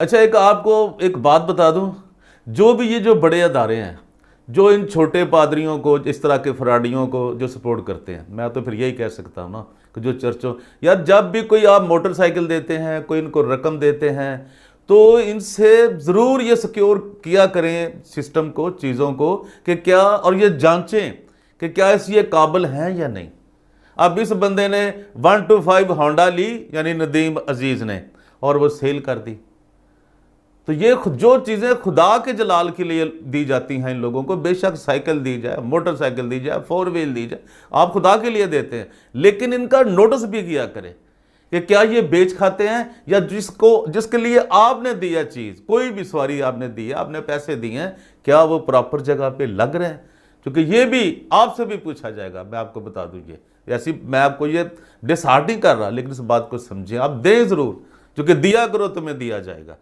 اچھا ایک آپ کو ایک بات بتا دوں، جو بھی یہ جو بڑے ادارے ہیں جو ان چھوٹے پادریوں کو، اس طرح کے فراڈیوں کو جو سپورٹ کرتے ہیں، میں تو پھر یہی کہہ سکتا ہوں نا کہ جو چرچوں، یار جب بھی کوئی آپ موٹر سائیکل دیتے ہیں، کوئی ان کو رقم دیتے ہیں، تو ان سے ضرور یہ سیکیور کیا کریں سسٹم کو، چیزوں کو، کہ کیا، اور یہ جانچیں کہ کیا اس یہ قابل ہیں یا نہیں۔ اب اس بندے نے 125 ہونڈا لی، یعنی ندیم عزیز نے، اور وہ سیل کر دی۔ تو یہ جو چیزیں خدا کے جلال کے لیے دی جاتی ہیں ان لوگوں کو، بے شک سائیکل دی جائے، موٹر سائیکل دی جائے، 4 ویل دی جائے، آپ خدا کے لیے دیتے ہیں، لیکن ان کا نوٹس بھی کیا کریں کہ کیا یہ بیچ کھاتے ہیں، یا جس کے لیے آپ نے دیا چیز، کوئی بھی سواری آپ نے دی ہے، آپ نے پیسے دیے ہیں، کیا وہ پراپر جگہ پہ لگ رہے ہیں؟ کیونکہ یہ بھی آپ سے بھی پوچھا جائے گا، میں آپ کو بتا دوں۔ یہ ایسی، میں آپ کو یہ ڈس ہارٹ نہیں کر رہا، لیکن اس بات کو سمجھیں، آپ دیں ضرور، کیونکہ دیا کرو تمہیں دیا جائے گا۔